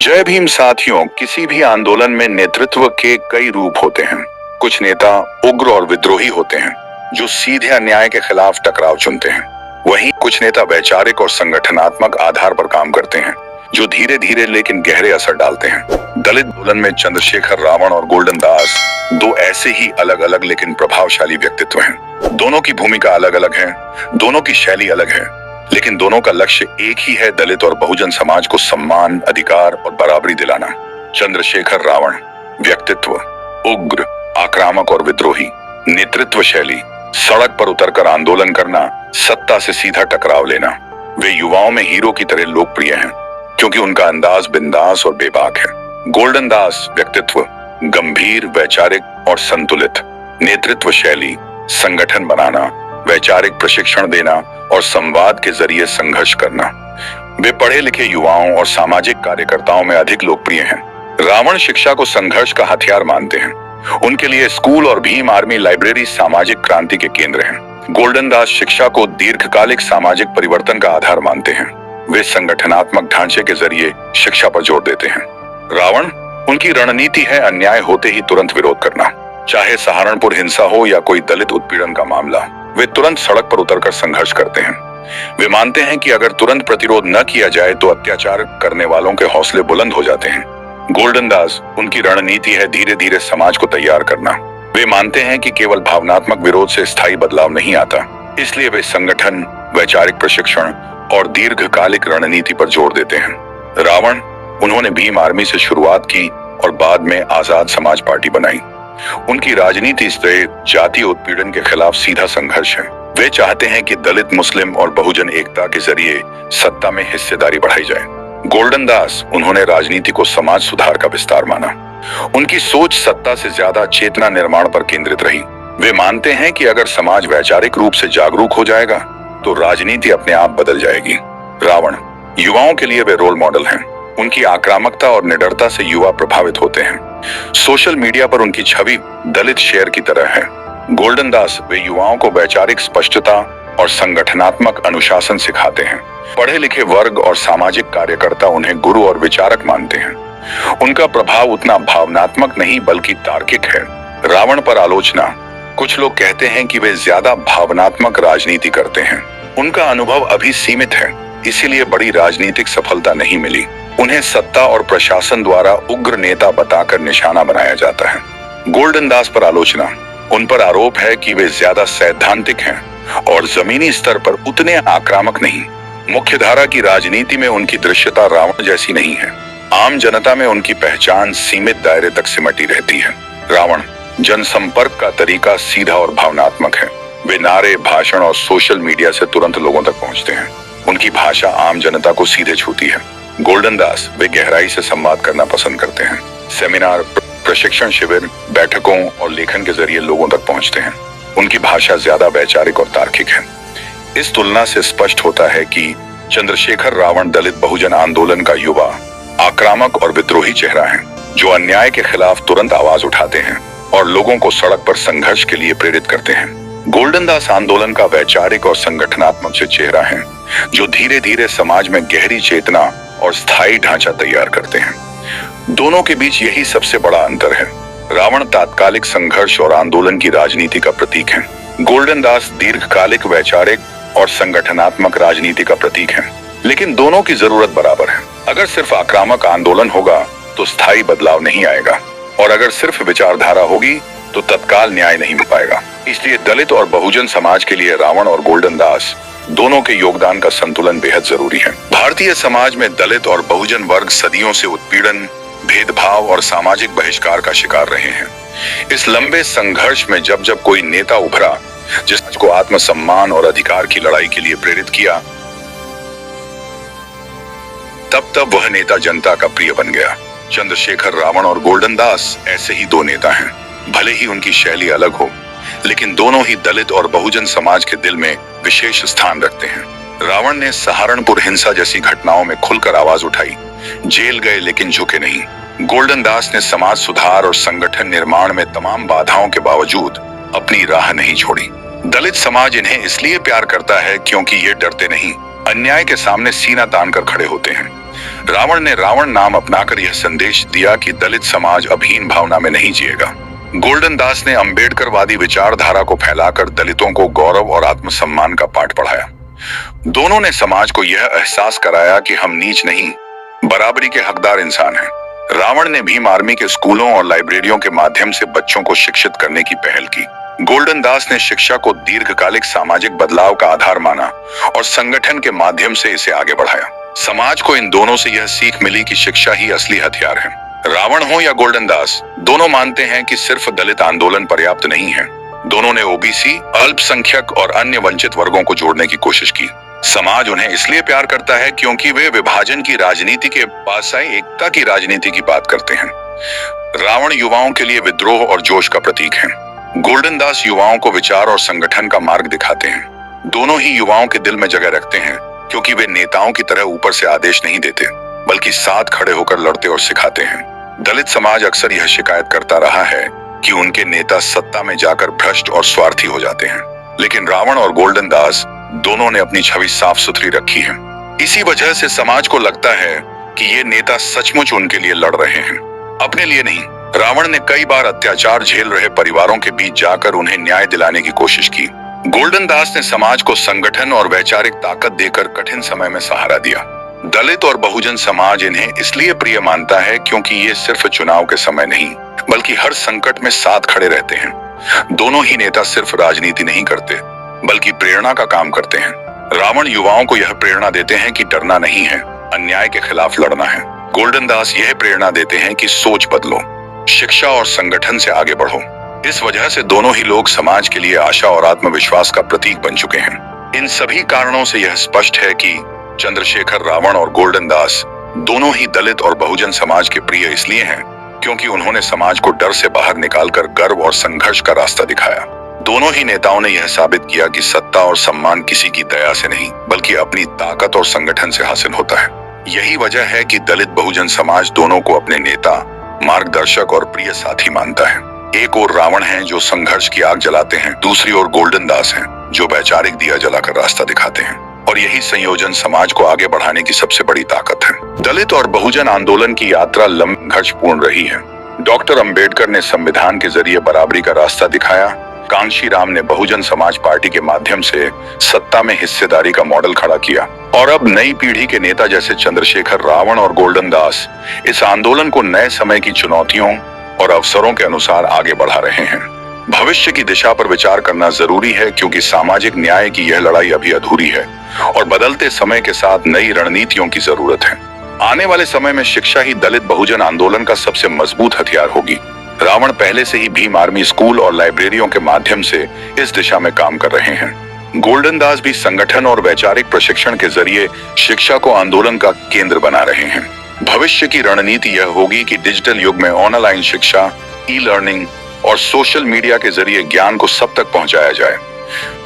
जय भीम साथियों, किसी भी आंदोलन में नेतृत्व के कई रूप होते हैं। कुछ नेता उग्र और विद्रोही होते हैं जो सीधे अन्याय के खिलाफ टकराव चुनते हैं। वहीं कुछ नेता वैचारिक और संगठनात्मक आधार पर काम करते हैं जो धीरे धीरे लेकिन गहरे असर डालते हैं। दलित आंदोलन में चंद्रशेखर रावण और गोल्डन दास दो ऐसे ही अलग अलग लेकिन प्रभावशाली व्यक्तित्व हैं। दोनों की भूमिका अलग अलग है, दोनों की शैली अलग है, लेकिन दोनों का लक्ष्य एक ही है, दलित और बहुजन समाज को सम्मान, अधिकार और बराबरी दिलाना। चंद्रशेखर रावण व्यक्तित्व उग्र, आक्रामक और विद्रोही। नेतृत्व शैली सड़क पर उतरकर आंदोलन करना, सत्ता से सीधा टकराव लेना। वे युवाओं में हीरो की तरह लोकप्रिय हैं क्योंकि उनका अंदाज बिंदास और बेबाक है। गोल्डन दास व्यक्तित्व गंभीर, वैचारिक और संतुलित। नेतृत्व शैली संगठन बनाना, वैचारिक प्रशिक्षण देना और संवाद के जरिए संघर्ष करना। वे पढ़े लिखे युवाओं और सामाजिक कार्यकर्ताओं में अधिक लोकप्रिय हैं। रावण शिक्षा को संघर्ष का हथियार मानते हैं। उनके लिए स्कूल और भीम आर्मी लाइब्रेरी सामाजिक क्रांति के केंद्र हैं। गोल्डन दास शिक्षा को दीर्घकालिक सामाजिक परिवर्तन का आधार मानते हैं। वे संगठनात्मक ढांचे के जरिए शिक्षा पर जोर देते हैं। रावण उनकी रणनीति है अन्याय होते ही तुरंत विरोध करना। चाहे सहारनपुर हिंसा हो या कोई दलित उत्पीड़न का मामला, वे तुरंत सड़क पर उतरकर संघर्ष करते हैं। वे मानते हैं कि अगर तुरंत प्रतिरोध न किया जाए तो अत्याचार करने वालों के हौसले बुलंद हो जाते हैं। गोल्डन दास उनकी रणनीति है धीरे धीरे समाज को तैयार करना। वे मानते हैं कि केवल भावनात्मक विरोध से स्थायी बदलाव नहीं आता, इसलिए वे संगठन, वैचारिक प्रशिक्षण और दीर्घकालिक रणनीति पर जोर देते हैं। रावण उन्होंने भीम आर्मी से शुरुआत की और बाद में आजाद समाज पार्टी बनाई। उनकी राजनीति से जातीय उत्पीड़न के खिलाफ सीधा संघर्ष है। वे चाहते हैं कि दलित, मुस्लिम और बहुजन एकता के जरिए सत्ता में हिस्सेदारी बढ़ाई जाए। गोल्डन दास उन्होंने राजनीति को समाज सुधार का विस्तार माना। उनकी सोच सत्ता से ज्यादा चेतना निर्माण पर केंद्रित रही। वे मानते हैं कि अगर समाज वैचारिक रूप से जागरूक हो जाएगा तो राजनीति अपने आप बदल जाएगी। रावण युवाओं के लिए वे रोल मॉडल हैं। उनकी आक्रामकता और निडरता से युवा प्रभावित होते हैं। सोशल मीडिया पर उनकी छवि दलित शेर की तरह है। गोल्डन दास वे युवाओं को वैचारिक स्पष्टता और संगठनात्मक अनुशासन सिखाते हैं। पढ़े लिखे वर्ग और सामाजिक कार्यकर्ता उन्हें गुरु और विचारक मानते हैं। उनका प्रभाव उतना भावनात्मक नहीं बल्कि तार्किक है। रावण पर आलोचना, कुछ लोग कहते हैं कि वे ज्यादा भावनात्मक राजनीति करते हैं। उनका अनुभव अभी सीमित है, इसीलिए बड़ी राजनीतिक सफलता नहीं मिली। उन्हें सत्ता और प्रशासन द्वारा उग्र नेता बताकर निशाना बनाया जाता है। गोल्डन दास पर आलोचना, उन पर आरोप है कि वे ज्यादा सैद्धांतिक हैं और जमीनी स्तर पर उतने आक्रामक नहीं। मुख्यधारा की राजनीति में उनकी दृश्यता रावण जैसी नहीं है। आम जनता में उनकी पहचान सीमित दायरे तक सिमटी रहती है। रावण जनसंपर्क का तरीका सीधा और भावनात्मक है। वे नारे, भाषण और सोशल मीडिया से तुरंत लोगों तक पहुंचते हैं। उनकी भाषा आम जनता को सीधे छूती है। गोल्डन दास वे गहराई से संवाद करना पसंद करते हैं। सेमिनार, प्रशिक्षण शिविर, बैठकों और लेखन के जरिए लोगों तक पहुंचते हैं। उनकी भाषा ज्यादा वैचारिक और तार्किक है। इस तुलना से स्पष्ट होता है कि चंद्रशेखर रावण दलित बहुजन आंदोलन का युवा, आक्रामक और विद्रोही चेहरा है जो अन्याय के खिलाफ तुरंत आवाज उठाते हैं और लोगों को सड़क पर संघर्ष के लिए प्रेरित करते हैं। गोल्डन दास आंदोलन का वैचारिक और संगठनात्मक चेहरा है जो धीरे धीरे समाज में गहरी चेतना और स्थायी ढांचा तैयार करते हैं। दोनों के बीच यही सबसे बड़ा अंतर है। रावण तात्कालिक संघर्ष और आंदोलन की राजनीति का प्रतीक है। गोल्डन दास दीर्घकालिक वैचारिक और संगठनात्मक राजनीति का प्रतीक है। लेकिन दोनों की जरूरत बराबर है। अगर सिर्फ आक्रामक आंदोलन होगा तो स्थायी बदलाव नहीं आएगा, और अगर सिर्फ विचारधारा होगी तो तत्काल न्याय नहीं मिल पाएगा। इसलिए दलित और बहुजन समाज के लिए रावण और गोल्डन दास दोनों के योगदान का संतुलन बेहद जरूरी है। भारतीय समाज में दलित और बहुजन वर्ग सदियों से उत्पीड़न, भेदभाव और सामाजिक बहिष्कार का शिकार रहे हैं। इस लंबे संघर्ष में जब जब कोई नेता उभरा जिसको आत्मसम्मान और अधिकार की लड़ाई के लिए प्रेरित किया, तब तब वह नेता जनता का प्रिय बन गया। चंद्रशेखर रावण और गोल्डन दास ऐसे ही दो नेता हैं। भले ही उनकी शैली अलग हो, लेकिन दोनों ही दलित और बहुजन समाज के दिल में विशेष स्थान रखते हैं। रावण ने सहारनपुर हिंसा जैसी घटनाओं में खुलकर आवाज उठाई, जेल गए लेकिन झुके नहीं। गोल्डन दास ने समाज सुधार और संगठन निर्माण में तमाम बाधाओं के बावजूद अपनी राह नहीं छोड़ी। दलित समाज इन्हें इसलिए प्यार करता है क्योंकि ये डरते नहीं, अन्याय के सामने सीना तान कर खड़े होते हैं। रावण ने रावण नाम अपनाकर यह संदेश दिया कि दलित समाज अब हीन भावना में नहीं जिएगा। गोल्डन दास ने अंबेडकरवादी विचारधारा को फैलाकर दलितों को गौरव और आत्मसम्मान का पाठ पढ़ाया। दोनों ने समाज को यह एहसास कराया कि हम नीच नहीं, बराबरी के हकदार इंसान हैं। रावण ने भीम आर्मी के स्कूलों और लाइब्रेरियों के माध्यम से बच्चों को शिक्षित करने की पहल की। गोल्डन दास ने शिक्षा को दीर्घकालिक सामाजिक बदलाव का आधार माना और संगठन के माध्यम से इसे आगे बढ़ाया। समाज को इन दोनों से यह सीख मिली कि शिक्षा ही असली हथियार है। रावण हो या गोल्डन दास, दोनों मानते हैं कि सिर्फ दलित आंदोलन पर्याप्त नहीं है। दोनों ने ओबीसी, अल्पसंख्यक और अन्य वंचित वर्गों को जोड़ने की कोशिश की। समाज उन्हें इसलिए प्यार करता है क्योंकि वे विभाजन की राजनीति के बजाय एकता की राजनीति की बात करते हैं। रावण युवाओं के लिए विद्रोह और जोश का प्रतीक है। गोल्डन दास युवाओं को विचार और संगठन का मार्ग दिखाते हैं। दोनों ही युवाओं के दिल में जगह रखते हैं क्योंकि वे नेताओं की तरह ऊपर से आदेश नहीं देते, बल्कि साथ खड़े होकर लड़ते और सिखाते हैं। दलित समाज अक्सर यह शिकायत करता रहा है कि उनके नेता सत्ता में जाकर भ्रष्ट और स्वार्थी हो जाते हैं, लेकिन रावण और गोल्डन दास दोनों ने अपनी छवि साफ सुथरी रखी है। इसी वजह से समाज को लगता है कि ये नेता सचमुच उनके लिए लड़ रहे हैं, अपने लिए नहीं। रावण ने कई बार अत्याचार झेल रहे परिवारों के बीच जाकर उन्हें न्याय दिलाने की कोशिश की। गोल्डन दास ने समाज को संगठन और वैचारिक ताकत देकर कठिन समय में सहारा दिया। दलित और बहुजन समाज इन्हें इसलिए प्रिय मानता है क्योंकि ये सिर्फ चुनाव के समय नहीं, बल्कि हर संकट में साथ खड़े रहते हैं। दोनों ही नेता सिर्फ राजनीति नहीं करते, बल्कि प्रेरणा का काम करते हैं। रावण युवाओं को यह प्रेरणा देते हैं कि डरना नहीं है, अन्याय के खिलाफ लड़ना है। गोल्डन दास यह प्रेरणा देते हैं कि सोच बदलो, शिक्षा और संगठन से आगे बढ़ो। इस वजह से दोनों ही लोग समाज के लिए आशा और आत्मविश्वास का प्रतीक बन चुके हैं। इन सभी कारणों से यह स्पष्ट है कि चंद्रशेखर रावण और गोल्डन दास दोनों ही दलित और बहुजन समाज के प्रिय इसलिए हैं क्योंकि उन्होंने समाज को डर से बाहर निकालकर गर्व और संघर्ष का रास्ता दिखाया। दोनों ही नेताओं ने यह साबित किया कि सत्ता और सम्मान किसी की दया से नहीं, बल्कि अपनी ताकत और संगठन से हासिल होता है। यही वजह है कि दलित बहुजन समाज दोनों को अपने नेता, मार्गदर्शक और प्रिय साथी मानता है। एक ओर रावण हैं जो संघर्ष की आग जलाते हैं, दूसरी ओर गोल्डन दास हैं जो वैचारिक दिया जलाकर रास्ता दिखाते हैं। और यही संयोजन समाज को आगे बढ़ाने की सबसे बड़ी ताकत है। दलित और बहुजन आंदोलन की यात्रा लंबी संघर्षपूर्ण रही है। डॉक्टर अंबेडकर ने संविधान के जरिए बराबरी का रास्ता दिखाया। कांशी राम ने बहुजन समाज पार्टी के माध्यम से सत्ता में हिस्सेदारी का मॉडल खड़ा किया, और अब नई पीढ़ी के नेता जैसे चंद्रशेखर रावण और गोल्डन दास इस आंदोलन को नए समय की चुनौतियों और अवसरों के अनुसार आगे बढ़ा रहे हैं। भविष्य की दिशा पर विचार करना जरूरी है क्योंकि सामाजिक न्याय की यह लड़ाई अभी अधूरी है और बदलते समय के साथ नई रणनीतियों की जरूरत है। आने वाले समय में शिक्षा ही दलित बहुजन आंदोलन का सबसे मजबूत हथियार होगी। रावण पहले से ही भीम आर्मी स्कूल और लाइब्रेरियों के माध्यम से इस दिशा में काम कर रहे हैं। गोल्डन दास भी संगठन और वैचारिक प्रशिक्षण के जरिए शिक्षा को आंदोलन का केंद्र बना रहे हैं। भविष्य की रणनीति यह होगी कि डिजिटल युग में ऑनलाइन शिक्षा, ई लर्निंग और सोशल मीडिया के जरिए ज्ञान को सब तक पहुंचाया जाए।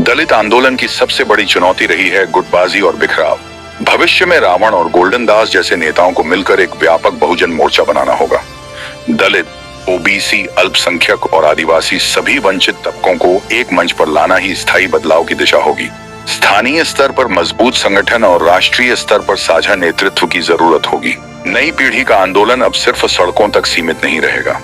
दलित आंदोलन की सबसे बड़ी चुनौती रही है गुटबाजी और बिखराव। भविष्य में रावण और गोल्डन दास जैसे नेताओं को मिलकर एक व्यापक बहुजन मोर्चा बनाना होगा। दलित, ओबीसी, अल्पसंख्यक और आदिवासी सभी वंचित तबकों को एक मंच पर लाना ही स्थायी बदलाव की दिशा होगी। स्थानीय स्तर पर मजबूत संगठन और राष्ट्रीय स्तर पर साझा नेतृत्व की जरूरत होगी। नई पीढ़ी का आंदोलन अब सिर्फ सड़कों तक सीमित नहीं रहेगा।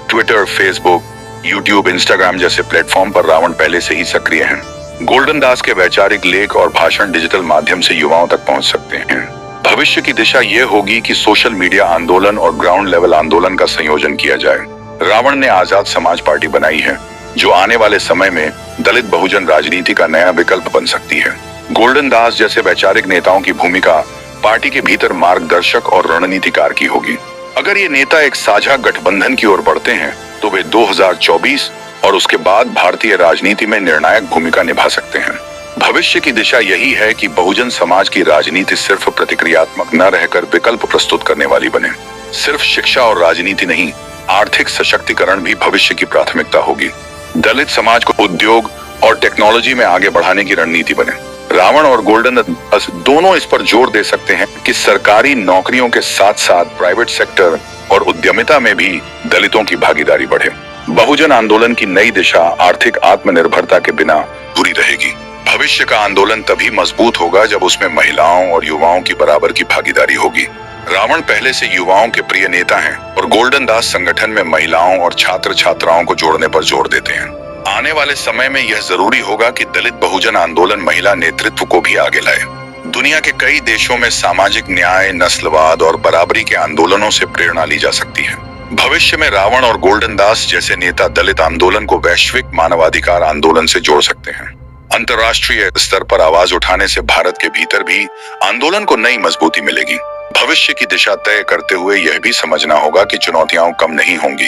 ट्विटर, फेसबुक, यूट्यूब, इंस्टाग्राम जैसे प्लेटफॉर्म पर रावण पहले से ही सक्रिय हैं। गोल्डन दास के वैचारिक लेख और भाषण डिजिटल माध्यम से युवाओं तक पहुंच सकते हैं। भविष्य की दिशा ये होगी कि सोशल मीडिया आंदोलन और ग्राउंड लेवल आंदोलन का संयोजन किया जाए। रावण ने आजाद समाज पार्टी बनाई है जो आने वाले समय में दलित बहुजन राजनीति का नया विकल्प बन सकती है। गोल्डन दास जैसे वैचारिक नेताओं की भूमिका पार्टी के भीतर मार्गदर्शक और रणनीतिकार की होगी। अगर ये नेता एक साझा गठबंधन की ओर बढ़ते हैं तो वे 2024 और उसके बाद भारतीय राजनीति में निर्णायक भूमिका निभा सकते हैं। भविष्य की दिशा यही है कि बहुजन समाज की राजनीति सिर्फ प्रतिक्रियात्मक न रहकर विकल्प प्रस्तुत करने वाली बने। सिर्फ शिक्षा और राजनीति नहीं, आर्थिक सशक्तिकरण भी भविष्य की प्राथमिकता होगी। दलित समाज को उद्योग और टेक्नोलॉजी में आगे बढ़ाने की रणनीति बने। रावण और गोल्डन दास दोनों इस पर जोर दे सकते हैं कि सरकारी नौकरियों के साथ साथ प्राइवेट सेक्टर और उद्यमिता में भी दलितों की भागीदारी बढ़े। बहुजन आंदोलन की नई दिशा आर्थिक आत्मनिर्भरता के बिना पूरी रहेगी। भविष्य का आंदोलन तभी मजबूत होगा जब उसमें महिलाओं और युवाओं की बराबर की भागीदारी होगी। रावण पहले से युवाओं के प्रिय नेता हैं और गोल्डन दास संगठन में महिलाओं और छात्र छात्राओं को जोड़ने पर जोर देते हैं। आने वाले समय में यह जरूरी होगा कि दलित बहुजन आंदोलन महिला नेतृत्व को भी आगे लाए। दुनिया के कई देशों में सामाजिक न्याय, नस्लवाद और बराबरी के आंदोलनों से प्रेरणा ली जा सकती है। भविष्य में रावण और गोल्डन दास जैसे नेता दलित आंदोलन को वैश्विक मानवाधिकार आंदोलन से जोड़ सकते हैं। अंतर्राष्ट्रीय स्तर पर आवाज उठाने से भारत के भीतर भी आंदोलन को नई मजबूती मिलेगी। भविष्य की दिशा तय करते हुए यह भी समझना होगा कि चुनौतियां कम नहीं होंगी।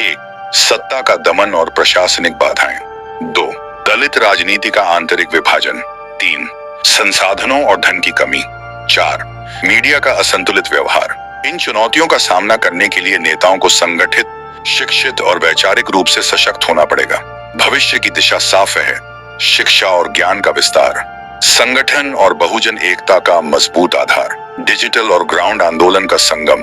1. सत्ता का दमन और प्रशासनिक बाधाएं। 2. दलित राजनीति का आंतरिक विभाजन। 3. संसाधनों और धन की कमी। 4. मीडिया का असंतुलित व्यवहार। इन चुनौतियों का सामना करने के लिए नेताओं को संगठित, शिक्षित और वैचारिक रूप से सशक्त होना पड़ेगा। भविष्य की दिशा साफ है: शिक्षा और ज्ञान का विस्तार, संगठन और बहुजन एकता का मजबूत आधार, डिजिटल और ग्राउंड आंदोलन का संगम,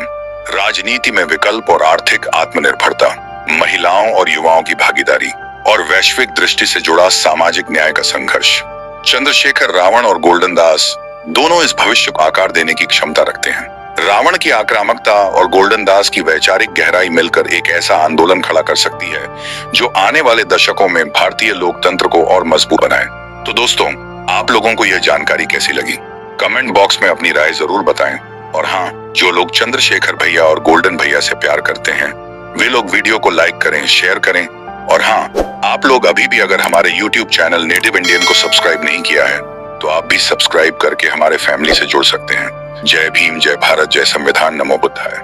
राजनीति में विकल्प और आर्थिक आत्मनिर्भरता, महिलाओं और युवाओं की भागीदारी और वैश्विक दृष्टि से जुड़ा सामाजिक न्याय का संघर्ष। चंद्रशेखर रावण और गोल्डन दास दोनों इस भविष्य को आकार देने की क्षमता रखते हैं। रावण की आक्रामकता और गोल्डन दास की वैचारिक गहराई मिलकर एक ऐसा आंदोलन खड़ा कर सकती है जो आने वाले दशकों में भारतीय लोकतंत्र को और मजबूत बनाए। तो दोस्तों, आप लोगों को यह जानकारी कैसी लगी? कमेंट बॉक्स में अपनी राय जरूर बताएं। और हाँ, जो लोग चंद्रशेखर भैया और गोल्डन भैया से प्यार करते हैं वे लोग वीडियो को लाइक करें, शेयर करें। और हाँ, आप लोग अभी भी अगर हमारे YouTube चैनल नेटिव इंडियन को सब्सक्राइब नहीं किया है तो आप भी सब्सक्राइब करके हमारे फैमिली से जुड़ सकते हैं। जय भीम, जय भारत, जय संविधान, नमो बुद्धाय।